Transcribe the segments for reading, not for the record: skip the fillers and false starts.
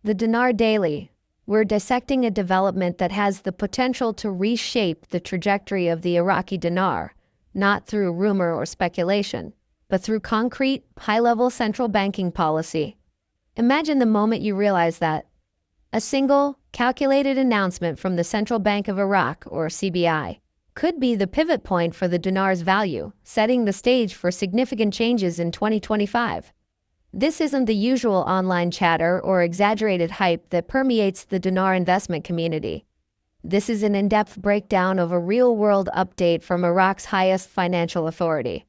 The Dinar Daily. We're dissecting a development that has the potential to reshape the trajectory of the Iraqi dinar, not through rumor or speculation, but through concrete, high-level central banking policy. Imagine the moment you realize that a single, calculated announcement from the Central Bank of Iraq, or CBI, could be the pivot point for the dinar's value, setting the stage for significant changes in 2025. This isn't the usual online chatter or exaggerated hype that permeates the dinar investment community. This is an in-depth breakdown of a real-world update from Iraq's highest financial authority.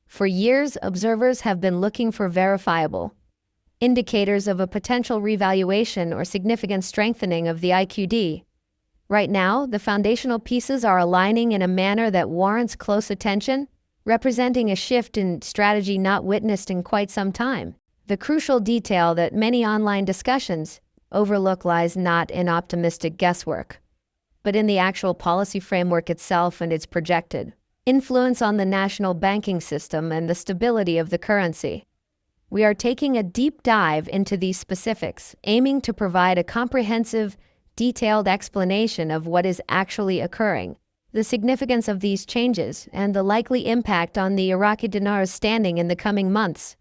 For years, observers have been looking for verifiable indicators of a potential revaluation or significant strengthening of the IQD. Right now, the foundational pieces are aligning in a manner that warrants close attention, representing a shift in strategy not witnessed in quite some time. The crucial detail that many online discussions overlook lies not in optimistic guesswork, but in the actual policy framework itself and its projected influence on the national banking system and the stability of the currency. We are taking a deep dive into these specifics, aiming to provide a comprehensive, detailed explanation of what is actually occurring, the significance of these changes, and the likely impact on the Iraqi dinar's standing in the coming months.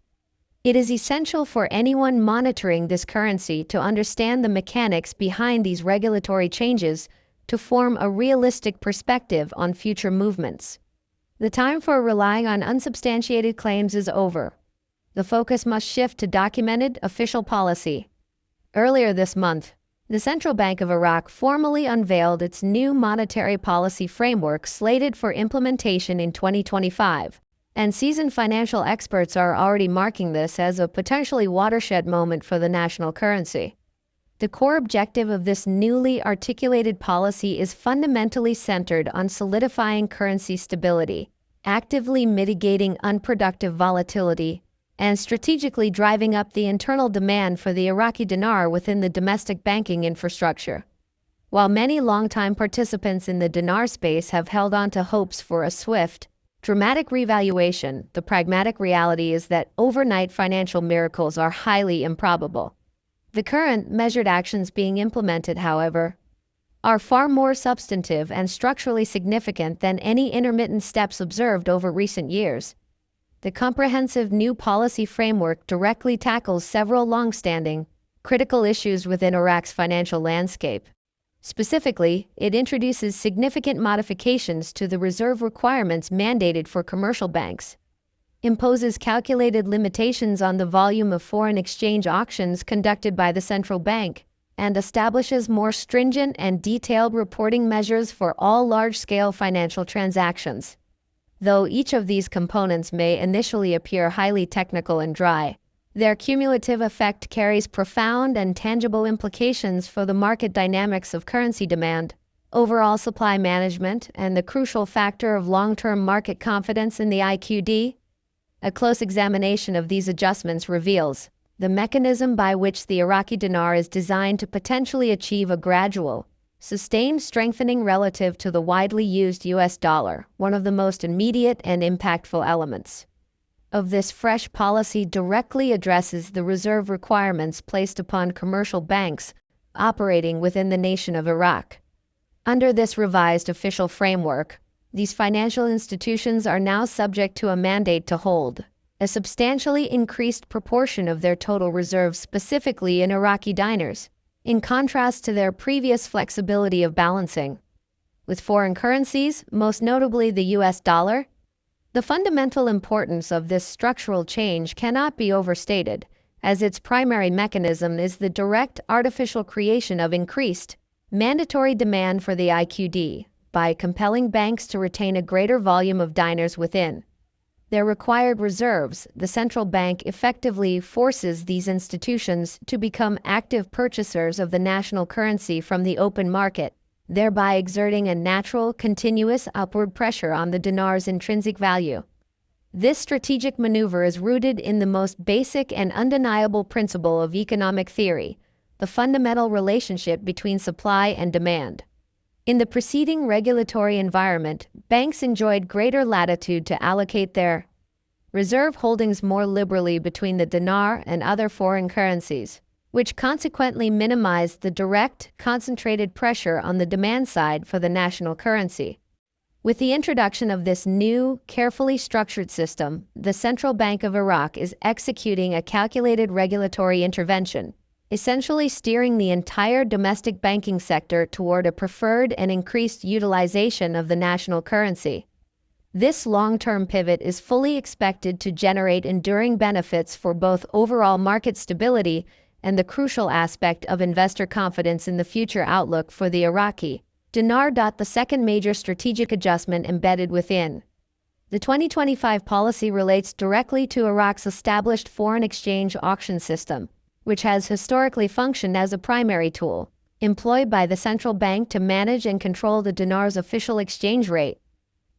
It is essential for anyone monitoring this currency to understand the mechanics behind these regulatory changes to form a realistic perspective on future movements. The time for relying on unsubstantiated claims is over. The focus must shift to documented, official policy. Earlier this month, the Central Bank of Iraq formally unveiled its new monetary policy framework slated for implementation in 2025. And seasoned financial experts are already marking this as a potentially watershed moment for the national currency. The core objective of this newly articulated policy is fundamentally centered on solidifying currency stability, actively mitigating unproductive volatility, and strategically driving up the internal demand for the Iraqi dinar within the domestic banking infrastructure. While many longtime participants in the dinar space have held on to hopes for a swift, dramatic revaluation, the pragmatic reality is that overnight financial miracles are highly improbable. The current measured actions being implemented, however, are far more substantive and structurally significant than any intermittent steps observed over recent years. The comprehensive new policy framework directly tackles several long-standing, critical issues within Iraq's financial landscape. Specifically, it introduces significant modifications to the reserve requirements mandated for commercial banks, imposes calculated limitations on the volume of foreign exchange auctions conducted by the central bank, and establishes more stringent and detailed reporting measures for all large-scale financial transactions. Though each of these components may initially appear highly technical and dry, their cumulative effect carries profound and tangible implications for the market dynamics of currency demand, overall supply management, and the crucial factor of long-term market confidence in the IQD. A close examination of these adjustments reveals the mechanism by which the Iraqi dinar is designed to potentially achieve a gradual, sustained strengthening relative to the widely used US dollar, one of the most immediate and impactful elements of this fresh policy directly addresses the reserve requirements placed upon commercial banks operating within the nation of Iraq. Under this revised official framework, these financial institutions are now subject to a mandate to hold a substantially increased proportion of their total reserves specifically in Iraqi dinars, in contrast to their previous flexibility of balancing with foreign currencies, most notably the US dollar. The fundamental importance of this structural change cannot be overstated, as its primary mechanism is the direct artificial creation of increased, mandatory demand for the IQD by compelling banks to retain a greater volume of dinars within their required reserves. The central bank effectively forces these institutions to become active purchasers of the national currency from the open market, thereby exerting a natural, continuous upward pressure on the dinar's intrinsic value. This strategic maneuver is rooted in the most basic and undeniable principle of economic theory, the fundamental relationship between supply and demand. In the preceding regulatory environment, banks enjoyed greater latitude to allocate their reserve holdings more liberally between the dinar and other foreign currencies. which consequently minimized the direct, concentrated pressure on the demand side for the national currency. With the introduction of this new, carefully structured system, the Central Bank of Iraq is executing a calculated regulatory intervention, essentially steering the entire domestic banking sector toward a preferred and increased utilization of the national currency. This long-term pivot is fully expected to generate enduring benefits for both overall market stability and the crucial aspect of investor confidence in the future outlook for the Iraqi dinar. The second major strategic adjustment embedded within the 2025 policy relates directly to Iraq's established foreign exchange auction system, which has historically functioned as a primary tool employed by the central bank to manage and control the dinar's official exchange rate.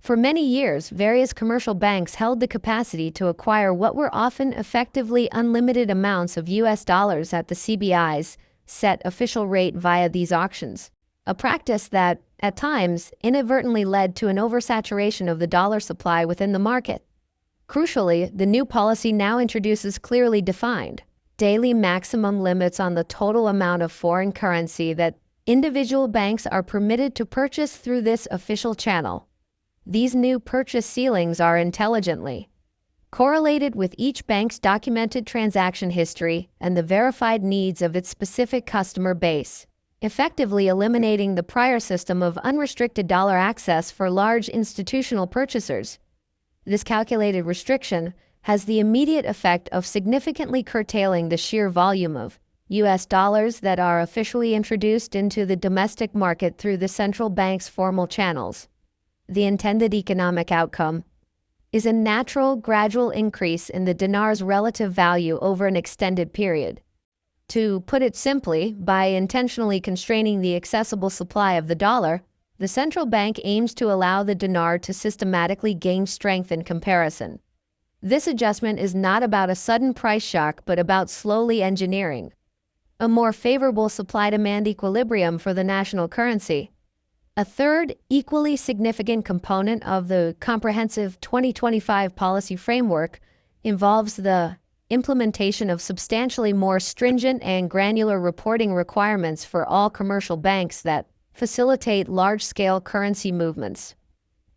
For many years, various commercial banks held the capacity to acquire what were often effectively unlimited amounts of US dollars at the CBI's set official rate via these auctions, a practice that, at times, inadvertently led to an oversaturation of the dollar supply within the market. Crucially, the new policy now introduces clearly defined, daily maximum limits on the total amount of foreign currency that individual banks are permitted to purchase through this official channel. These new purchase ceilings are intelligently correlated with each bank's documented transaction history and the verified needs of its specific customer base, effectively eliminating the prior system of unrestricted dollar access for large institutional purchasers. This calculated restriction has the immediate effect of significantly curtailing the sheer volume of US dollars that are officially introduced into the domestic market through the central bank's formal channels. The intended economic outcome is a natural, gradual increase in the dinar's relative value over an extended period. To put it simply, by intentionally constraining the accessible supply of the dollar, the central bank aims to allow the dinar to systematically gain strength in comparison. This adjustment is not about a sudden price shock but about slowly engineering a more favorable supply-demand equilibrium for the national currency. A third, equally significant component of the comprehensive 2025 policy framework involves the implementation of substantially more stringent and granular reporting requirements for all commercial banks that facilitate large-scale currency movements.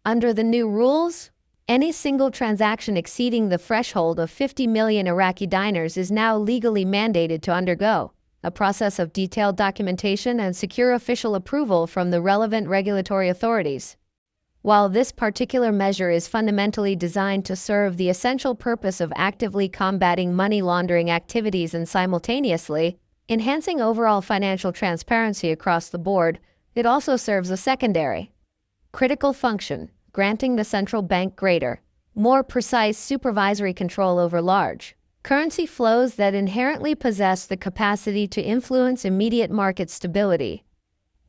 Under the new rules, any single transaction exceeding the threshold of 50 million Iraqi dinars is now legally mandated to undergo a process of detailed documentation and secure official approval from the relevant regulatory authorities. While this particular measure is fundamentally designed to serve the essential purpose of actively combating money laundering activities and simultaneously enhancing overall financial transparency across the board, it also serves a secondary, critical function, granting the central bank greater, more precise supervisory control over large currency flows that inherently possess the capacity to influence immediate market stability.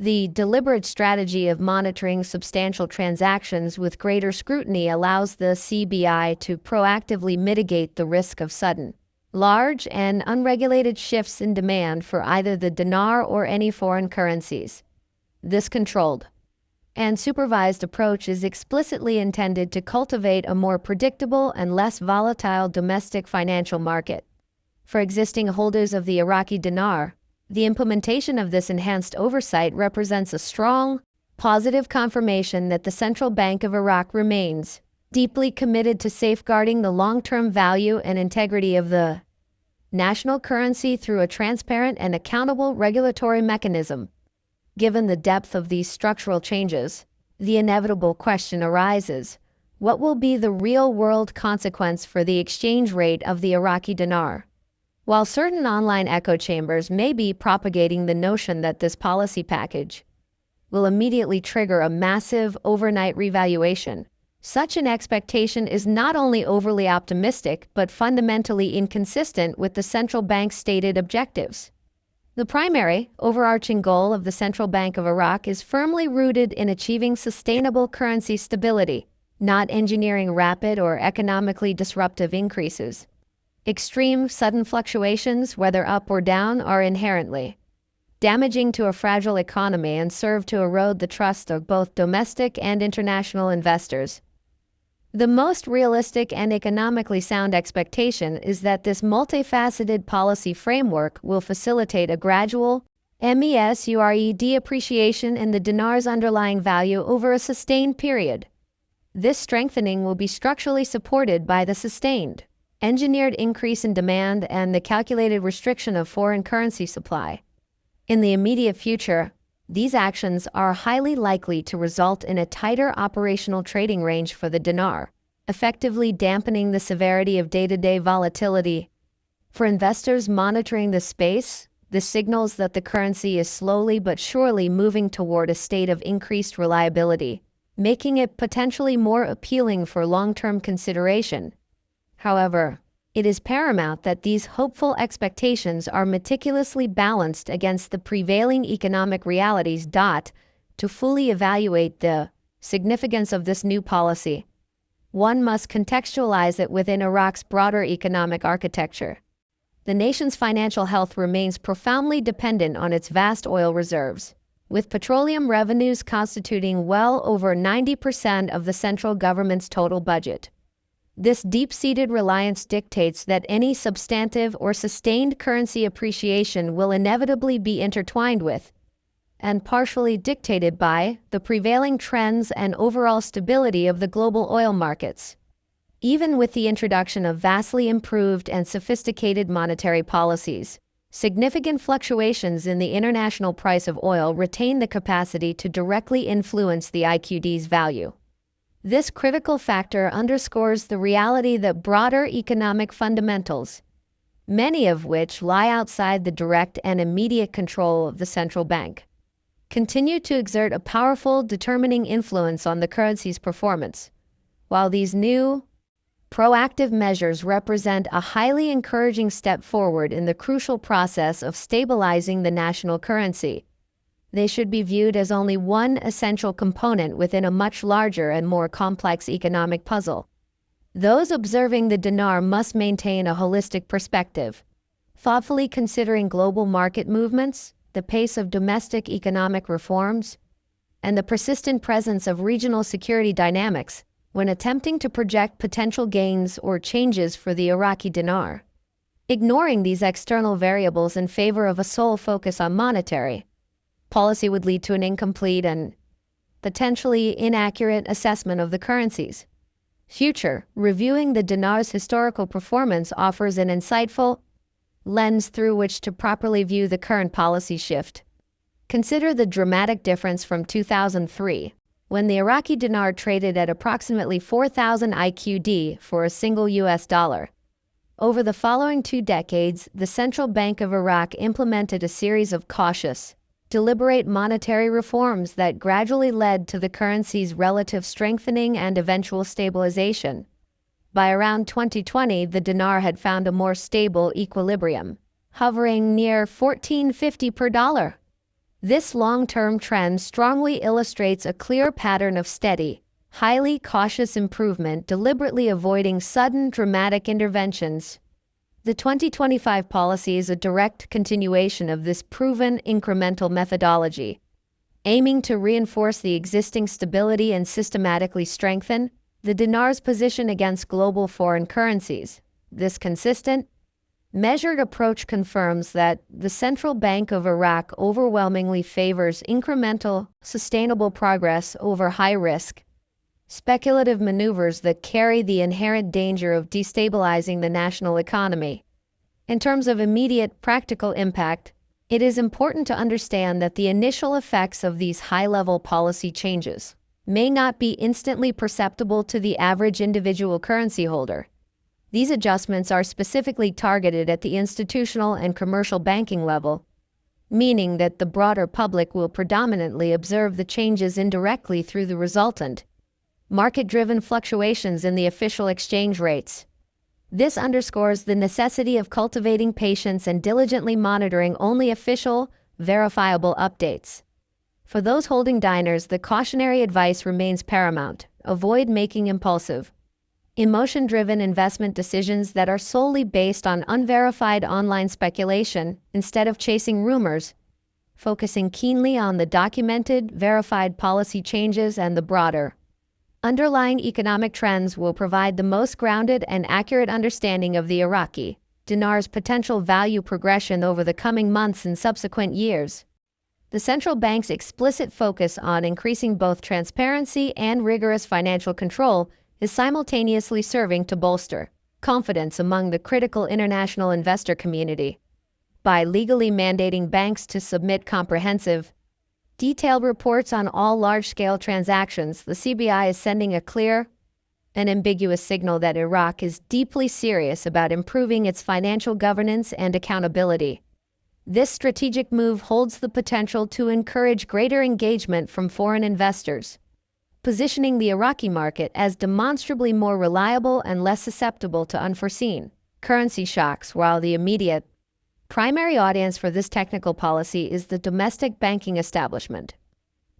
The deliberate strategy of monitoring substantial transactions with greater scrutiny allows the CBI to proactively mitigate the risk of sudden, large, and unregulated shifts in demand for either the dinar or any foreign currencies. This controlled and supervised approach is explicitly intended to cultivate a more predictable and less volatile domestic financial market. For existing holders of the Iraqi dinar, the implementation of this enhanced oversight represents a strong, positive confirmation that the Central Bank of Iraq remains deeply committed to safeguarding the long-term value and integrity of the national currency through a transparent and accountable regulatory mechanism. Given the depth of these structural changes, the inevitable question arises: what will be the real-world consequence for the exchange rate of the Iraqi dinar? While certain online echo chambers may be propagating the notion that this policy package will immediately trigger a massive overnight revaluation, such an expectation is not only overly optimistic but fundamentally inconsistent with the central bank's stated objectives. The primary, overarching goal of the Central Bank of Iraq is firmly rooted in achieving sustainable currency stability, not engineering rapid or economically disruptive increases. Extreme, sudden fluctuations, whether up or down, are inherently damaging to a fragile economy and serve to erode the trust of both domestic and international investors. The most realistic and economically sound expectation is that this multifaceted policy framework will facilitate a gradual MESURE depreciation in the dinar's underlying value over a sustained period. This strengthening will be structurally supported by the sustained, engineered increase in demand and the calculated restriction of foreign currency supply. In the immediate future, these actions are highly likely to result in a tighter operational trading range for the dinar, effectively dampening the severity of day-to-day volatility. For investors monitoring the space, this signals that the currency is slowly but surely moving toward a state of increased reliability, making it potentially more appealing for long-term consideration. However, it is paramount that these hopeful expectations are meticulously balanced against the prevailing economic realities. To fully evaluate the significance of this new policy, one must contextualize it within Iraq's broader economic architecture. The nation's financial health remains profoundly dependent on its vast oil reserves, with petroleum revenues constituting well over 90% of the central government's total budget. This deep-seated reliance dictates that any substantive or sustained currency appreciation will inevitably be intertwined with, and partially dictated by, the prevailing trends and overall stability of the global oil markets. Even with the introduction of vastly improved and sophisticated monetary policies, significant fluctuations in the international price of oil retain the capacity to directly influence the IQD's value. This critical factor underscores the reality that broader economic fundamentals, many of which lie outside the direct and immediate control of the central bank, continue to exert a powerful determining influence on the currency's performance. While these new, proactive measures represent a highly encouraging step forward in the crucial process of stabilizing the national currency, they should be viewed as only one essential component within a much larger and more complex economic puzzle. Those observing the dinar must maintain a holistic perspective, thoughtfully considering global market movements, the pace of domestic economic reforms, and the persistent presence of regional security dynamics when attempting to project potential gains or changes for the Iraqi dinar. Ignoring these external variables in favor of a sole focus on monetary policy would lead to an incomplete and potentially inaccurate assessment of the currency's future. Reviewing the dinar's historical performance offers an insightful lens through which to properly view the current policy shift. Consider the dramatic difference from 2003, when the Iraqi dinar traded at approximately 4,000 IQD for a single US dollar. Over the following 2 decades, the Central Bank of Iraq implemented a series of cautious, deliberate monetary reforms that gradually led to the currency's relative strengthening and eventual stabilization. By around 2020, the dinar had found a more stable equilibrium, hovering near $14.50 per dollar. This long-term trend strongly illustrates a clear pattern of steady, highly cautious improvement, deliberately avoiding sudden, dramatic interventions. The 2025 policy is a direct continuation of this proven incremental methodology, aiming to reinforce the existing stability and systematically strengthen the dinar's position against global foreign currencies. This consistent, measured approach confirms that the Central Bank of Iraq overwhelmingly favors incremental, sustainable progress over high-risk, speculative maneuvers that carry the inherent danger of destabilizing the national economy. In terms of immediate practical impact, it is important to understand that the initial effects of these high-level policy changes may not be instantly perceptible to the average individual currency holder. These adjustments are specifically targeted at the institutional and commercial banking level, meaning that the broader public will predominantly observe the changes indirectly through the resultant market-driven fluctuations in the official exchange rates. This underscores the necessity of cultivating patience and diligently monitoring only official, verifiable updates. For those holding dinars, the cautionary advice remains paramount. Avoid making impulsive, emotion-driven investment decisions that are solely based on unverified online speculation instead of chasing rumors, focusing keenly on the documented, verified policy changes and the broader, Underlying economic trends will provide the most grounded and accurate understanding of the Iraqi dinar's potential value progression over the coming months and subsequent years. The central bank's explicit focus on increasing both transparency and rigorous financial control is simultaneously serving to bolster confidence among the critical international investor community. By legally mandating banks to submit comprehensive, detailed reports on all large-scale transactions, the CBI is sending a clear and ambiguous signal that Iraq is deeply serious about improving its financial governance and accountability. This strategic move holds the potential to encourage greater engagement from foreign investors, positioning the Iraqi market as demonstrably more reliable and less susceptible to unforeseen currency shocks, while the immediate primary audience for this technical policy is the domestic banking establishment.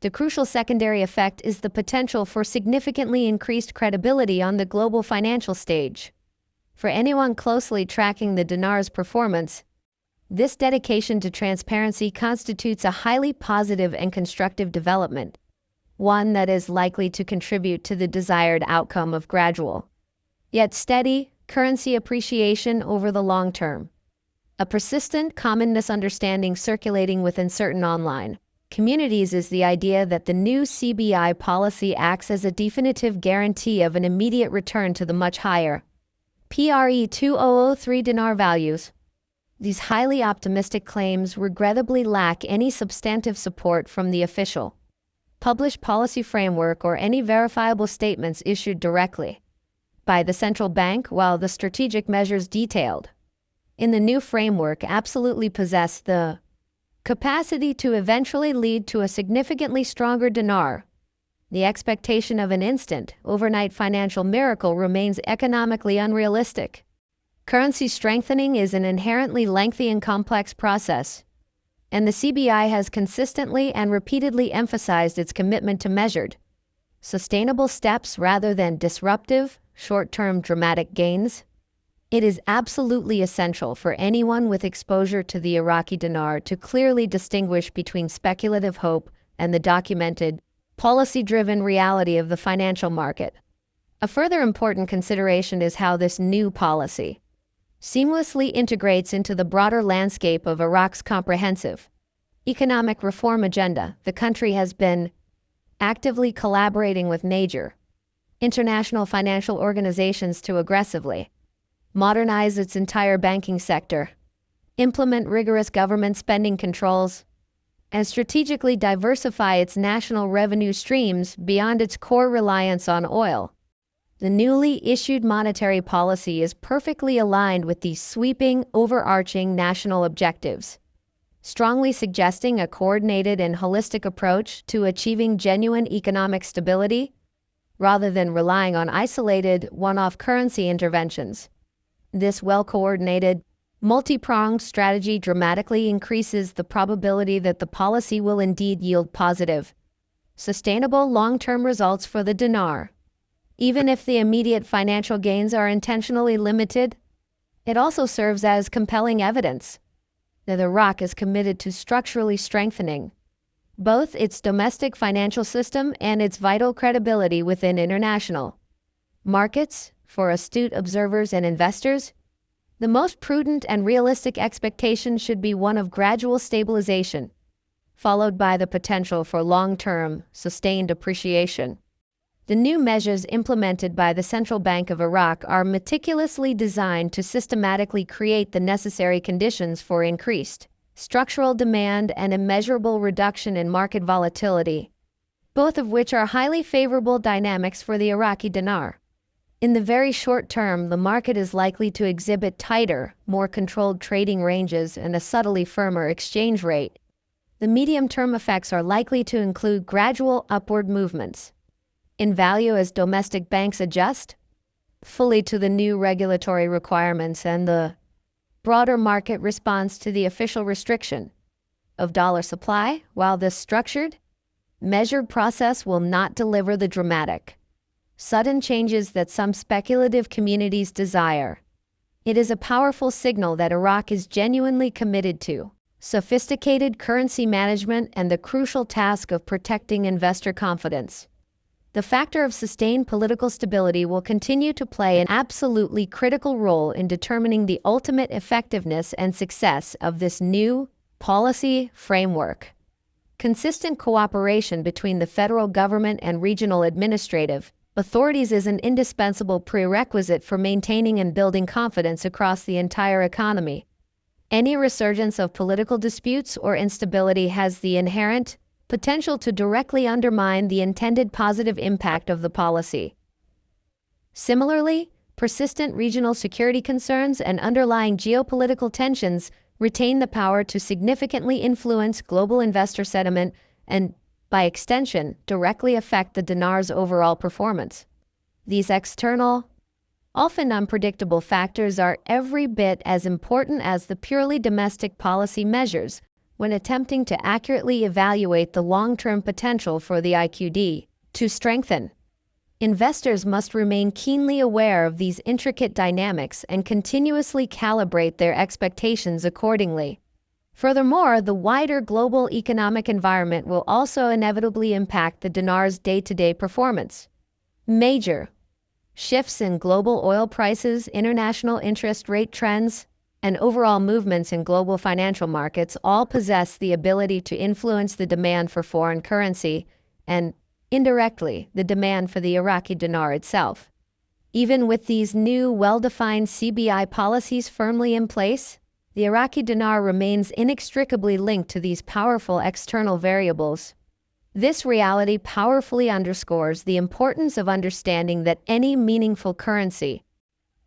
The crucial secondary effect is the potential for significantly increased credibility on the global financial stage. For anyone closely tracking the dinar's performance, this dedication to transparency constitutes a highly positive and constructive development, one that is likely to contribute to the desired outcome of gradual, yet steady, currency appreciation over the long term. A persistent, common misunderstanding circulating within certain online communities is the idea that the new CBI policy acts as a definitive guarantee of an immediate return to the much higher PRE 2003 dinar values. These highly optimistic claims regrettably lack any substantive support from the official published policy framework or any verifiable statements issued directly by the central bank, while the strategic measures detailed in the new framework absolutely possess the capacity to eventually lead to a significantly stronger dinar. The expectation of an instant, overnight financial miracle remains economically unrealistic. Currency strengthening is an inherently lengthy and complex process, and the CBI has consistently and repeatedly emphasized its commitment to measured, sustainable steps rather than disruptive, short-term dramatic gains. It is absolutely essential for anyone with exposure to the Iraqi dinar to clearly distinguish between speculative hope and the documented, policy-driven reality of the financial market. A further important consideration is how this new policy seamlessly integrates into the broader landscape of Iraq's comprehensive economic reform agenda. The country has been actively collaborating with major international financial organizations to aggressively modernize its entire banking sector, implement rigorous government spending controls, and strategically diversify its national revenue streams beyond its core reliance on oil. The newly issued monetary policy is perfectly aligned with these sweeping, overarching national objectives, strongly suggesting a coordinated and holistic approach to achieving genuine economic stability, rather than relying on isolated, one-off currency interventions. This well-coordinated, multi-pronged strategy dramatically increases the probability that the policy will indeed yield positive, sustainable long-term results for the dinar. Even if the immediate financial gains are intentionally limited, it also serves as compelling evidence that Iraq is committed to structurally strengthening both its domestic financial system and its vital credibility within international markets. For astute observers and investors, the most prudent and realistic expectation should be one of gradual stabilization, followed by the potential for long-term, sustained appreciation. The new measures implemented by the Central Bank of Iraq are meticulously designed to systematically create the necessary conditions for increased structural demand and immeasurable reduction in market volatility, both of which are highly favorable dynamics for the Iraqi dinar. In the very short term, the market is likely to exhibit tighter, more controlled trading ranges and a subtly firmer exchange rate. The medium-term effects are likely to include gradual upward movements in value as domestic banks adjust fully to the new regulatory requirements and the broader market response to the official restriction of dollar supply. While this structured, measured process will not deliver the dramatic, sudden changes that some speculative communities desire, it is a powerful signal that Iraq is genuinely committed to sophisticated currency management and the crucial task of protecting investor confidence. The factor of sustained political stability will continue to play an absolutely critical role in determining the ultimate effectiveness and success of this new policy framework. Consistent cooperation between the federal government and regional administrative authorities is an indispensable prerequisite for maintaining and building confidence across the entire economy. Any resurgence of political disputes or instability has the inherent potential to directly undermine the intended positive impact of the policy. Similarly, persistent regional security concerns and underlying geopolitical tensions retain the power to significantly influence global investor sentiment and, by extension, directly affect the dinar's overall performance. These external, often unpredictable factors are every bit as important as the purely domestic policy measures when attempting to accurately evaluate the long-term potential for the IQD to strengthen. Investors must remain keenly aware of these intricate dynamics and continuously calibrate their expectations accordingly. Furthermore, the wider global economic environment will also inevitably impact the dinar's day-to-day performance. Major shifts in global oil prices, international interest rate trends, and overall movements in global financial markets all possess the ability to influence the demand for foreign currency and, indirectly, the demand for the Iraqi dinar itself. Even with these new, well-defined CBI policies firmly in place, the Iraqi dinar remains inextricably linked to these powerful external variables. This reality powerfully underscores the importance of understanding that any meaningful currency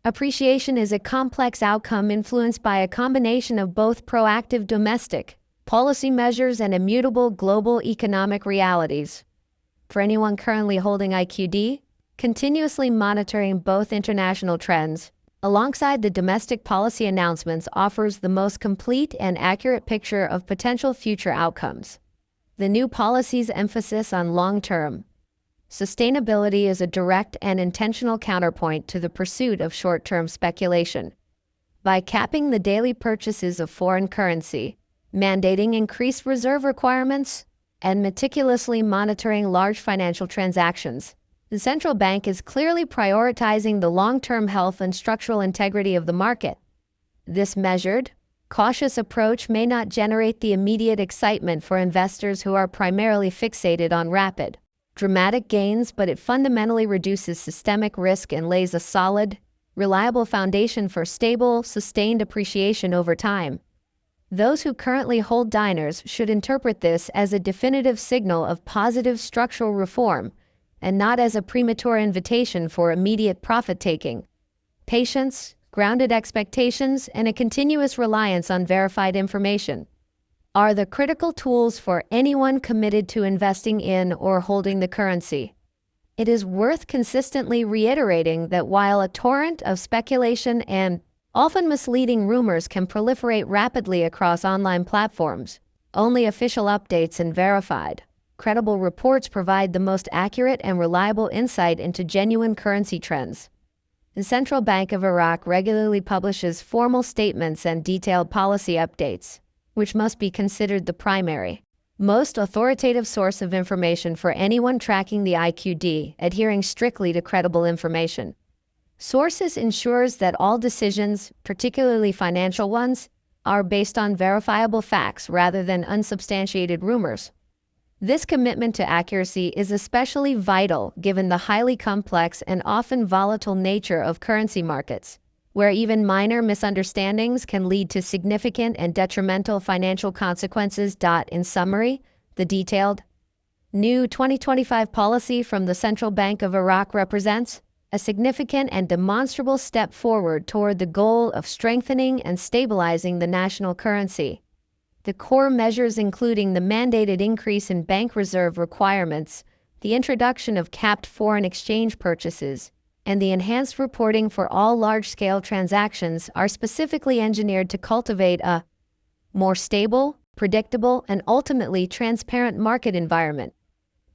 appreciation is a complex outcome influenced by a combination of both proactive domestic policy measures and immutable global economic realities. For anyone currently holding IQD, continuously monitoring both international trends alongside the domestic policy announcements offers the most complete and accurate picture of potential future outcomes. The new policy's emphasis on long-term sustainability is a direct and intentional counterpoint to the pursuit of short-term speculation. By capping the daily purchases of foreign currency, mandating increased reserve requirements, and meticulously monitoring large financial transactions, the central bank is clearly prioritizing the long-term health and structural integrity of the market. This measured, cautious approach may not generate the immediate excitement for investors who are primarily fixated on rapid, dramatic gains, but it fundamentally reduces systemic risk and lays a solid, reliable foundation for stable, sustained appreciation over time. Those who currently hold dinars should interpret this as a definitive signal of positive structural reform and not as a premature invitation for immediate profit-taking. Patience, grounded expectations, and a continuous reliance on verified information are the critical tools for anyone committed to investing in or holding the currency. It is worth consistently reiterating that while a torrent of speculation and often misleading rumors can proliferate rapidly across online platforms, only official updates and verified, credible reports provide the most accurate and reliable insight into genuine currency trends. The Central Bank of Iraq regularly publishes formal statements and detailed policy updates, which must be considered the primary, most authoritative source of information for anyone tracking the IQD, adhering strictly to credible information. Sources ensures that all decisions, particularly financial ones, are based on verifiable facts rather than unsubstantiated rumors. This commitment to accuracy is especially vital given the highly complex and often volatile nature of currency markets, where even minor misunderstandings can lead to significant and detrimental financial consequences. In summary, the detailed, new 2025 policy from the Central Bank of Iraq represents a significant and demonstrable step forward toward the goal of strengthening and stabilizing the national currency. The core measures including the mandated increase in bank reserve requirements, the introduction of capped foreign exchange purchases, and the enhanced reporting for all large-scale transactions are specifically engineered to cultivate a more stable, predictable, and ultimately transparent market environment.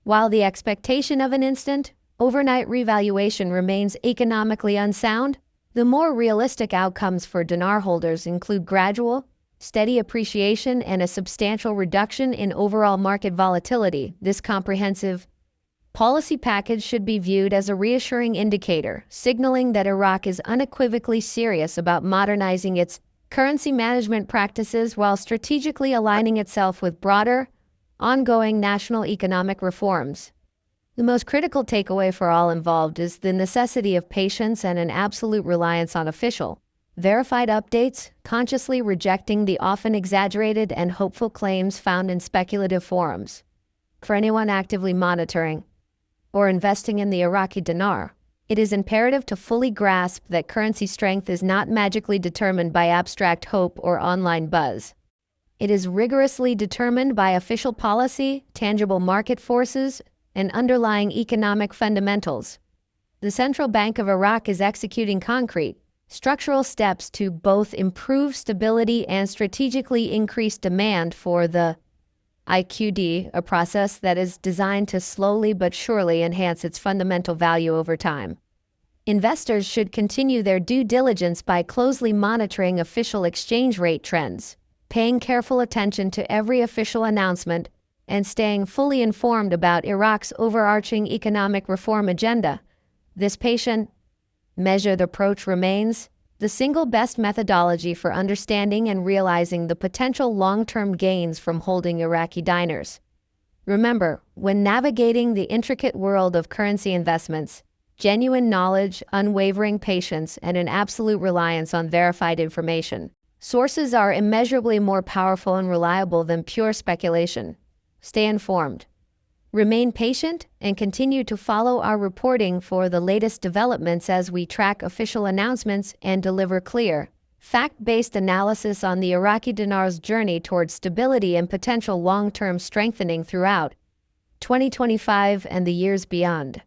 While the expectation of an instant, overnight revaluation remains economically unsound, the more realistic outcomes for dinar holders include gradual, steady appreciation and a substantial reduction in overall market volatility. This comprehensive policy package should be viewed as a reassuring indicator, signaling that Iraq is unequivocally serious about modernizing its currency management practices while strategically aligning itself with broader, ongoing national economic reforms. The most critical takeaway for all involved is the necessity of patience and an absolute reliance on official, verified updates, consciously rejecting the often exaggerated and hopeful claims found in speculative forums. For anyone actively monitoring or investing in the Iraqi dinar, it is imperative to fully grasp that currency strength is not magically determined by abstract hope or online buzz. It is rigorously determined by official policy, tangible market forces, and underlying economic fundamentals. The Central Bank of Iraq is executing concrete, structural steps to both improve stability and strategically increase demand for the IQD, a process that is designed to slowly but surely enhance its fundamental value over time. Investors should continue their due diligence by closely monitoring official exchange rate trends, paying careful attention to every official announcement, and staying fully informed about Iraq's overarching economic reform agenda. This patient, measured approach remains the single best methodology for understanding and realizing the potential long-term gains from holding Iraqi dinars. Remember, when navigating the intricate world of currency investments, genuine knowledge, unwavering patience, and an absolute reliance on verified information sources are immeasurably more powerful and reliable than pure speculation. Stay informed, remain patient, and continue to follow our reporting for the latest developments as we track official announcements and deliver clear, fact-based analysis on the Iraqi dinar's journey towards stability and potential long-term strengthening throughout 2025 and the years beyond.